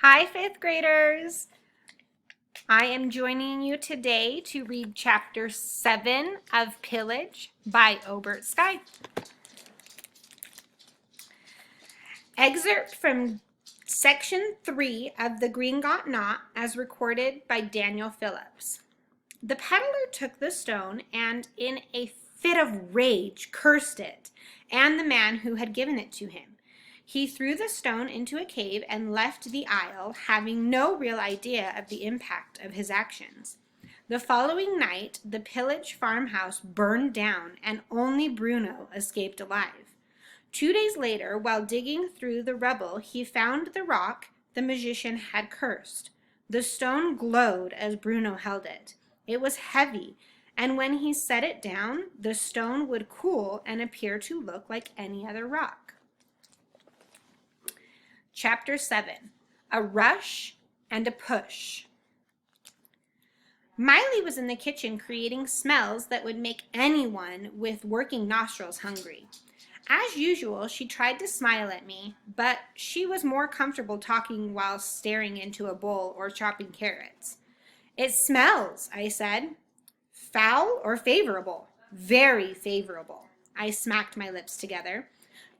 Hi, fifth graders. I am joining you today to read chapter 7 of Pillage by Obert Sky. Excerpt from section 3 of The Green Got Not as recorded by Daniel Phillips. The peddler took the stone and in a fit of rage cursed it and the man who had given it to him. He threw the stone into a cave and left the isle, having no real idea of the impact of his actions. The following night, the Pillage farmhouse burned down, and only Bruno escaped alive. 2 days later, while digging through the rubble, he found the rock the magician had cursed. The stone glowed as Bruno held it. It was heavy, and when he set it down, the stone would cool and appear to look like any other rock. Chapter 7, A Rush and a Push. Miley was in the kitchen creating smells that would make anyone with working nostrils hungry. As usual, she tried to smile at me, but she was more comfortable talking while staring into a bowl or chopping carrots. It smells, I said. Foul or favorable? Very favorable. I smacked my lips together.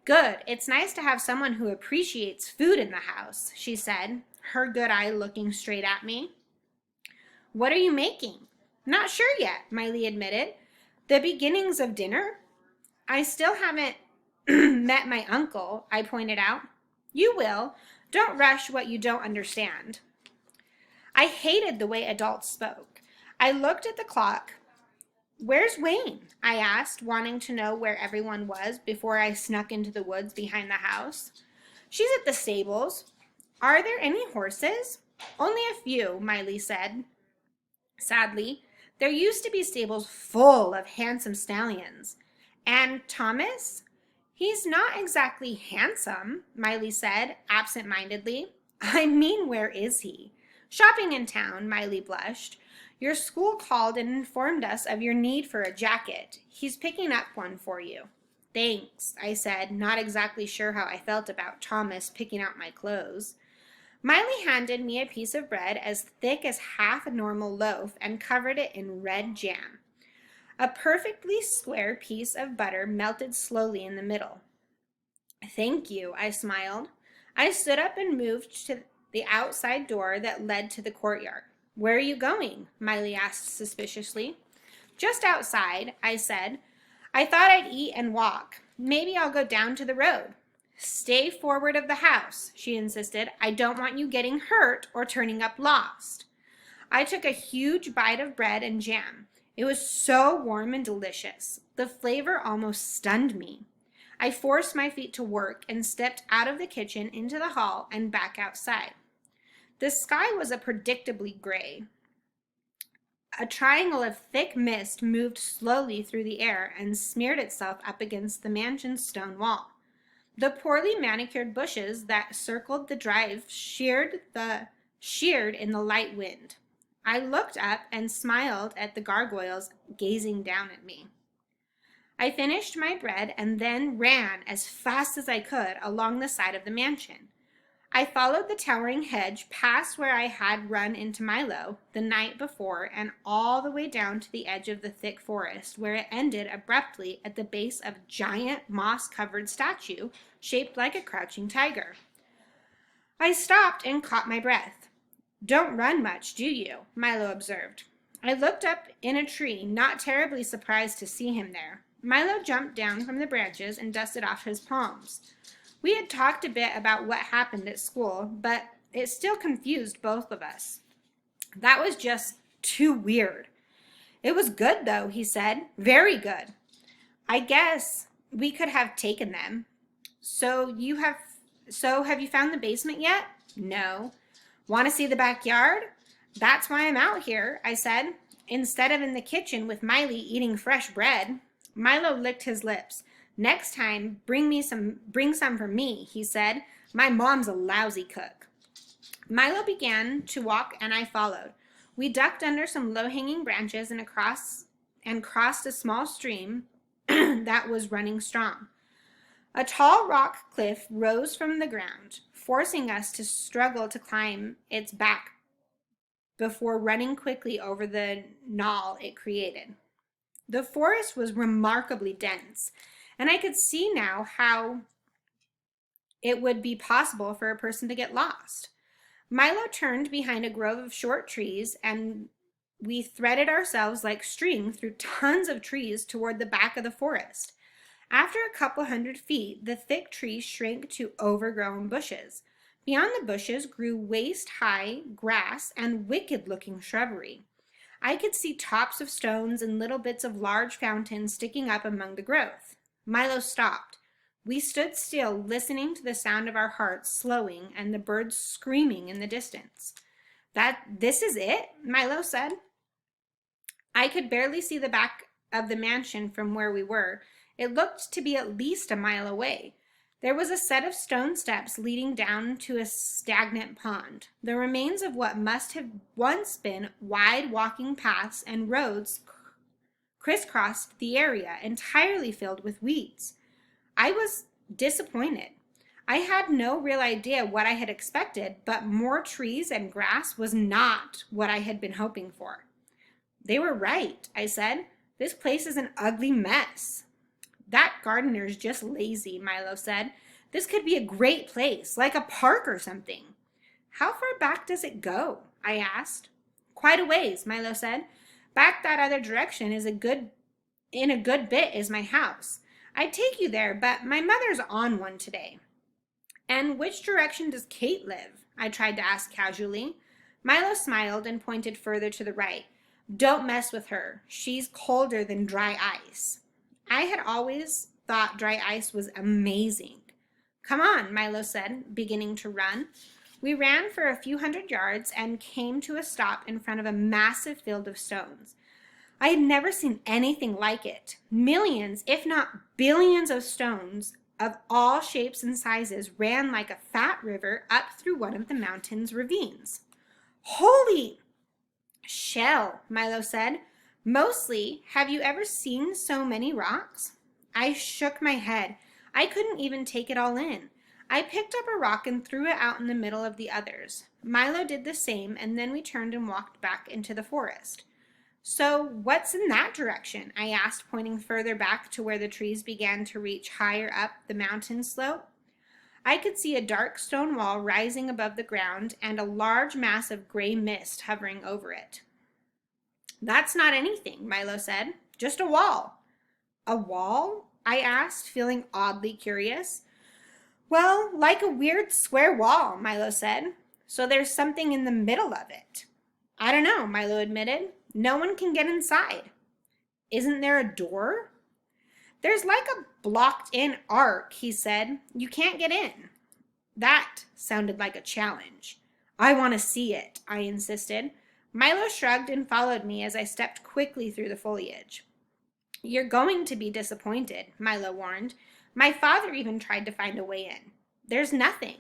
Good. It's nice to have someone who appreciates food in the house, she said, her good eye looking straight at me. What are you making? Not sure yet, Miley admitted. The beginnings of dinner? I still haven't met my uncle, I pointed out. You will. Don't rush what you don't understand. I hated the way adults spoke. I looked at the clock. Where's Wayne? I asked, wanting to know where everyone was before I snuck into the woods behind the house. She's at the stables. Are there any horses? Only a few, Miley said. Sadly, there used to be stables full of handsome stallions. And Thomas? He's not exactly handsome, Miley said, absent-mindedly. I mean, where is he? Shopping in town, Miley blushed. Your school called and informed us of your need for a jacket. He's picking up one for you. Thanks, I said, not exactly sure how I felt about Thomas picking out my clothes. Miley handed me a piece of bread as thick as half a normal loaf and covered it in red jam. A perfectly square piece of butter melted slowly in the middle. Thank you, I smiled. I stood up and moved to the outside door that led to the courtyard. Where are you going? Miley asked suspiciously. Just outside, I said. I thought I'd eat and walk. Maybe I'll go down to the road. Stay forward of the house, she insisted. I don't want you getting hurt or turning up lost. I took a huge bite of bread and jam. It was so warm and delicious. The flavor almost stunned me. I forced my feet to work and stepped out of the kitchen into the hall and back outside. The sky was a predictably gray. A triangle of thick mist moved slowly through the air and smeared itself up against the mansion's stone wall. The poorly manicured bushes that circled the drive sheared in the light wind. I looked up and smiled at the gargoyles gazing down at me. I finished my bread and then ran as fast as I could along the side of the mansion. I followed the towering hedge past where I had run into Milo the night before and all the way down to the edge of the thick forest where it ended abruptly at the base of a giant moss-covered statue shaped like a crouching tiger. I stopped and caught my breath. Don't run much, do you? Milo observed. I looked up in a tree, not terribly surprised to see him there. Milo jumped down from the branches and dusted off his palms. We had talked a bit about what happened at school, but it still confused both of us. That was just too weird. It was good, though, he said. Very good. I guess we could have taken them. So have you found the basement yet? No. Want to see the backyard? That's why I'm out here, I said, instead of in the kitchen with Miley eating fresh bread. Milo licked his lips. Next time, bring some for me, he said. My mom's a lousy cook. Milo began to walk and I followed. We ducked under some low-hanging branches and crossed a small stream that was running strong. A tall rock cliff rose from the ground. forcing us to struggle to climb its back before running quickly over the knoll it created. The forest was remarkably dense, and I could see now how it would be possible for a person to get lost. Milo turned behind a grove of short trees, and we threaded ourselves like string through tons of trees toward the back of the forest. After a couple 100 feet, the thick trees shrank to overgrown bushes. Beyond the bushes grew waist-high grass and wicked-looking shrubbery. I could see tops of stones and little bits of large fountains sticking up among the growth. Milo stopped. We stood still, listening to the sound of our hearts slowing and the birds screaming in the distance. This is it? Milo said. I could barely see the back of the mansion from where we were. It looked to be at least a mile away. There was a set of stone steps leading down to a stagnant pond, the remains of what must have once been wide walking paths and roads crisscrossed the area, entirely filled with weeds. I was disappointed. I had no real idea what I had expected, but more trees and grass was not what I had been hoping for. They were right, I said. This place is an ugly mess. That gardener's just lazy, Milo said. This could be a great place, like a park or something. How far back does it go? I asked. Quite a ways, Milo said. Back that other direction is in a good bit is my house. I'd take you there, but my mother's on one today. And which direction does Kate live? I tried to ask casually. Milo smiled and pointed further to the right. Don't mess with her. She's colder than dry ice. I had always thought dry ice was amazing. Come on, Milo said, beginning to run. We ran for a few 100 yards and came to a stop in front of a massive field of stones. I had never seen anything like it. Millions, if not billions of stones of all shapes and sizes ran like a fat river up through one of the mountain's ravines. Holy shell, Milo said. Mostly, have you ever seen so many rocks? I shook my head. I couldn't even take it all in. I picked up a rock and threw it out in the middle of the others. Milo did the same, and then we turned and walked back into the forest. So what's in that direction? I asked, pointing further back to where the trees began to reach higher up the mountain slope. I could see a dark stone wall rising above the ground and a large mass of gray mist hovering over it. That's not anything, Milo said. Just a wall. A wall? I asked, feeling oddly curious. Well, like a weird square wall, Milo said. So there's something in the middle of it. I don't know, Milo admitted. No one can get inside. Isn't there a door? There's like a blocked-in arc, he said. You can't get in. That sounded like a challenge. I want to see it, I insisted. Milo shrugged and followed me as I stepped quickly through the foliage. You're going to be disappointed, Milo warned. My father even tried to find a way in. There's nothing.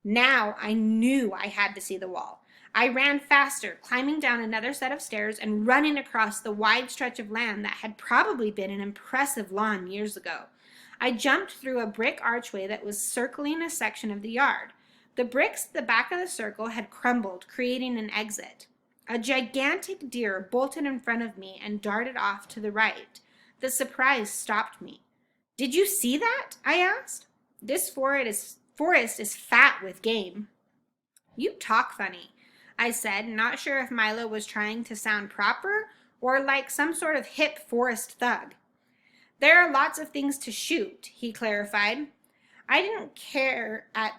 Now I knew I had to see the wall. I ran faster, climbing down another set of stairs and running across the wide stretch of land that had probably been an impressive lawn years ago. I jumped through a brick archway that was circling a section of the yard. The bricks at the back of the circle had crumbled, creating an exit. A gigantic deer bolted in front of me and darted off to the right. The surprise stopped me. Did you see that? I asked. This forest is fat with game. You talk funny, I said, not sure if Milo was trying to sound proper or like some sort of hip forest thug. There are lots of things to shoot, he clarified. I didn't care at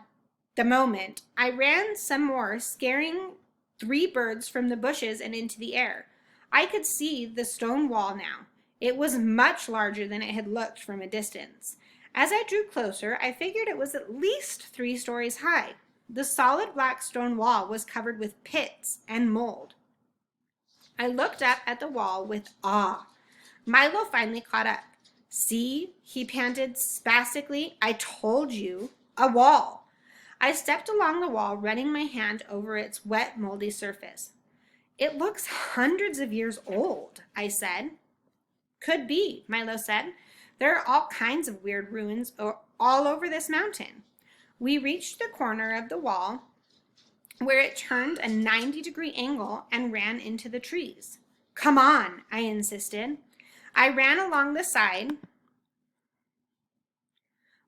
the moment. I ran some more, scaring 3 birds from the bushes and into the air. I could see the stone wall now. It was much larger than it had looked from a distance. As I drew closer, I figured it was at least 3 stories high. The solid black stone wall was covered with pits and mold. I looked up at the wall with awe. Milo finally caught up. See, he panted spastically. I told you, a wall. I stepped along the wall, running my hand over its wet, moldy surface. It looks hundreds of years old, I said. Could be, Milo said. There are all kinds of weird ruins all over this mountain. We reached the corner of the wall where it turned a 90-degree angle and ran into the trees. "Come on," I insisted. I ran along the side,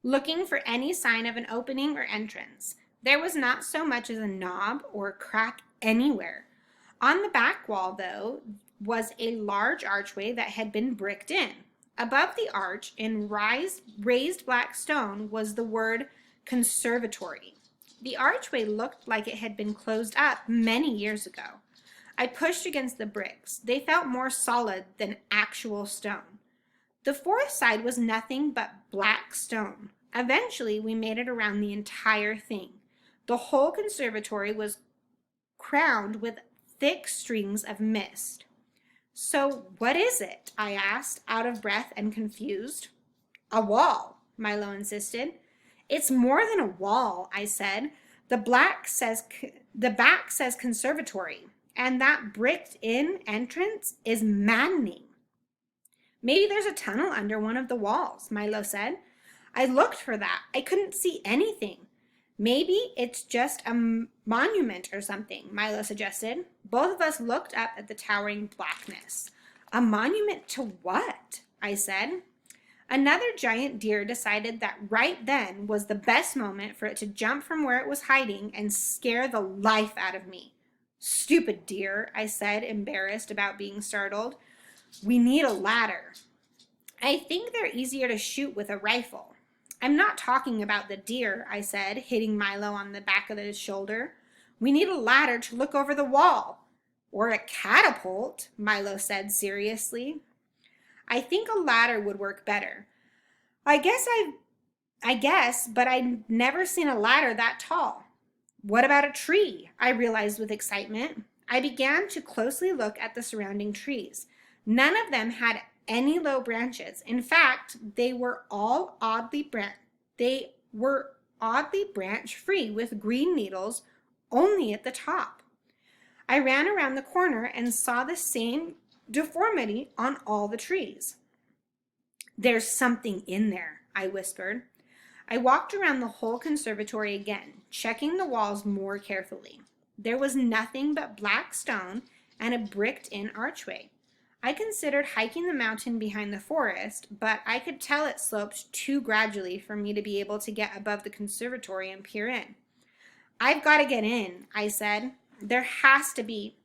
looking for any sign of an opening or entrance. There was not so much as a knob or a crack anywhere. On the back wall, though, was a large archway that had been bricked in. Above the arch, in raised black stone, was the word conservatory. The archway looked like it had been closed up many years ago. I pushed against the bricks. They felt more solid than actual stone. The fourth side was nothing but black stone. Eventually, we made it around the entire thing. The whole conservatory was crowned with thick strings of mist. "So what is it?" I asked, out of breath and confused. "A wall," Milo insisted. "It's more than a wall," I said. The back says conservatory, and that bricked-in entrance is maddening." "Maybe there's a tunnel under one of the walls," Milo said. "I looked for that. I couldn't see anything." "Maybe it's just a monument or something," Milo suggested. Both of us looked up at the towering blackness. "A monument to what?" I said. Another giant deer decided that right then was the best moment for it to jump from where it was hiding and scare the life out of me. "Stupid deer," I said, embarrassed about being startled. "We need a ladder." "I think they're easier to shoot with a rifle." "I'm not talking about the deer," I said, hitting Milo on the back of his shoulder. "We need a ladder to look over the wall." "Or a catapult," Milo said seriously. "I think a ladder would work better." I guess, but I'd never seen a ladder that tall." "What about a tree?" I realized with excitement. I began to closely look at the surrounding trees. None of them had any low branches. In fact, they were oddly branch-free with green needles only at the top. I ran around the corner and saw the same deformity on all the trees. "There's something in there," I whispered. I walked around the whole conservatory again, checking the walls more carefully. There was nothing but black stone and a bricked-in archway. I considered hiking the mountain behind the forest, but I could tell it sloped too gradually for me to be able to get above the conservatory and peer in. "I've got to get in," I said. "There has to be."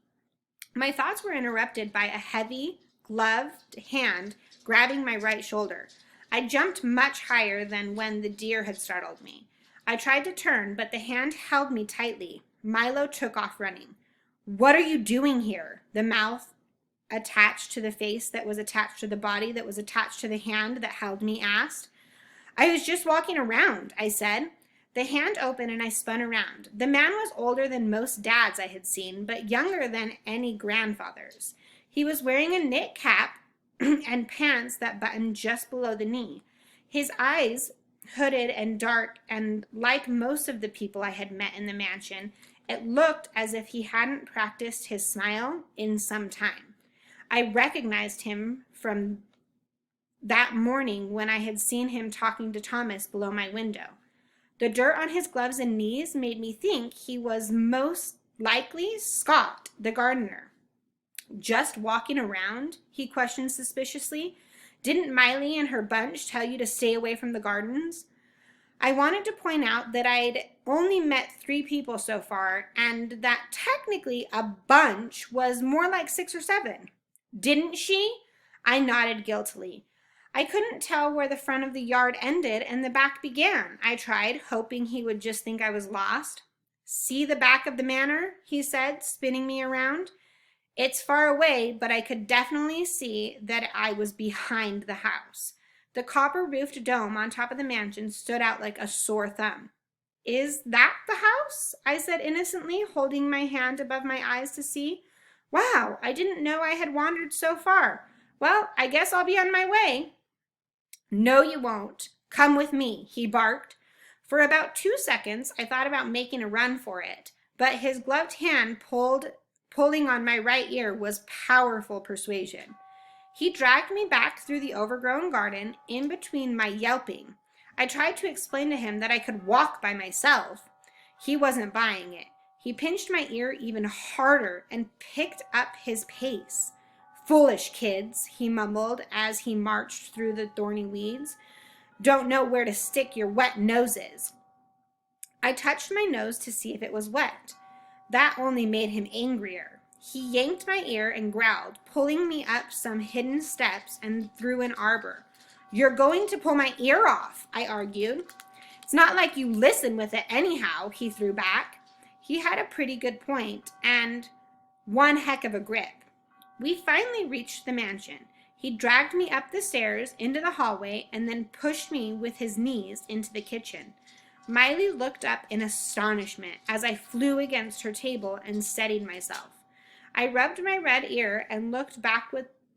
My thoughts were interrupted by a heavy, gloved hand grabbing my right shoulder. I jumped much higher than when the deer had startled me. I tried to turn, but the hand held me tightly. Milo took off running. "What are you doing here?" The mouth attached to the face that was attached to the body that was attached to the hand that held me asked. "I was just walking around," I said. The hand opened and I spun around. The man was older than most dads I had seen, but younger than any grandfathers. He was wearing a knit cap and pants that buttoned just below the knee. His eyes, hooded and dark, and like most of the people I had met in the mansion, it looked as if he hadn't practiced his smile in some time. I recognized him from that morning when I had seen him talking to Thomas below my window. The dirt on his gloves and knees made me think he was most likely Scott, the gardener. "Just walking around?" he questioned suspiciously. "Didn't Miley and her bunch tell you to stay away from the gardens?" I wanted to point out that I'd only met 3 people so far, and that technically a bunch was more like 6 or 7. "Didn't she?" I nodded guiltily. "I couldn't tell where the front of the yard ended and the back began," I tried, hoping he would just think I was lost. "See the back of the manor?" he said, spinning me around. It's far away, but I could definitely see that I was behind the house. The copper-roofed dome on top of the mansion stood out like a sore thumb. "Is that the house?" I said innocently, holding my hand above my eyes to see. "Wow, I didn't know I had wandered so far. Well, I guess I'll be on my way." "No, you won't. Come with me," he barked. For about 2 seconds, I thought about making a run for it, but his gloved hand pulling on my right ear was powerful persuasion. He dragged me back through the overgrown garden in between my yelping. I tried to explain to him that I could walk by myself. He wasn't buying it. He pinched my ear even harder and picked up his pace. "Foolish kids," he mumbled as he marched through the thorny weeds. "Don't know where to stick your wet noses." I touched my nose to see if it was wet. That only made him angrier. He yanked my ear and growled, pulling me up some hidden steps and through an arbor. "You're going to pull my ear off," I argued. "It's not like you listen with it anyhow," he threw back. He had a pretty good point and one heck of a grip. We finally reached the mansion. He dragged me up the stairs into the hallway and then pushed me with his knees into the kitchen. Miley looked up in astonishment as I flew against her table and steadied myself. I rubbed my red ear and looked back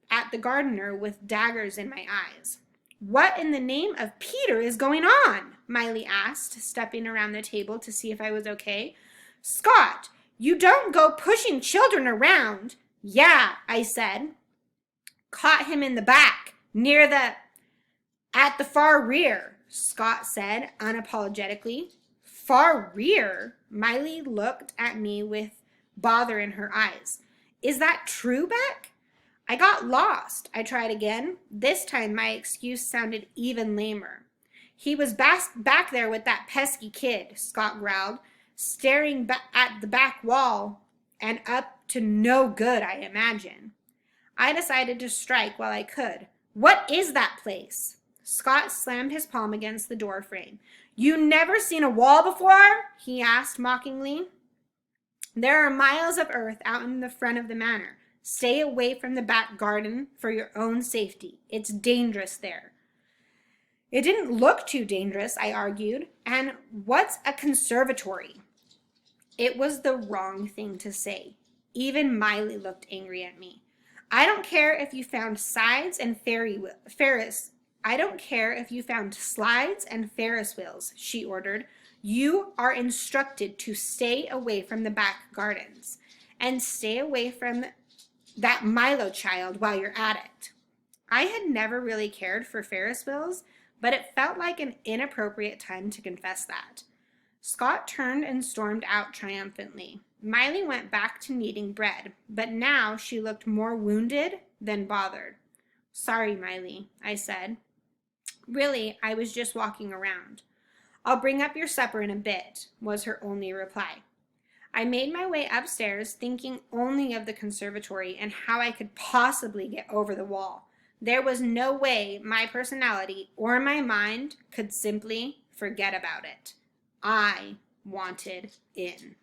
at the gardener with daggers in my eyes. "What in the name of Peter is going on?" Miley asked, stepping around the table to see if I was okay. "Scott, you don't go pushing children around." "Yeah," I said. "Caught him in the back, at the far rear," Scott said unapologetically. "Far rear?" Miley looked at me with bother in her eyes. "Is that true, Beck?" "I got lost." I tried again. This time my excuse sounded even lamer. "He was back there with that pesky kid," Scott growled, staring at the back wall and up to no good, I imagine. I decided to strike while I could. "What is that place?" Scott slammed his palm against the door frame. "You never seen a wall before?" he asked mockingly. "There are miles of earth out in the front of the manor. Stay away from the back garden for your own safety. It's dangerous there." It didn't look too dangerous, I argued. And what's a conservatory? It was the wrong thing to say. Even Miley looked angry at me. I don't care if you found slides and Ferris wheels, she ordered. "You are instructed to stay away from the back gardens. And stay away from that Milo child while you're at it." I had never really cared for Ferris wheels, but it felt like an inappropriate time to confess that. Scott turned and stormed out triumphantly. Miley went back to kneading bread, but now she looked more wounded than bothered. "Sorry, Miley," I said. "Really, I was just walking around." "I'll bring up your supper in a bit," was her only reply. I made my way upstairs, thinking only of the conservatory and how I could possibly get over the wall. There was no way my personality or my mind could simply forget about it. I wanted in.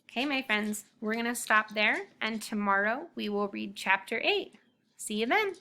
Okay, my friends, we're going to stop there, and tomorrow we will read chapter 8. See you then.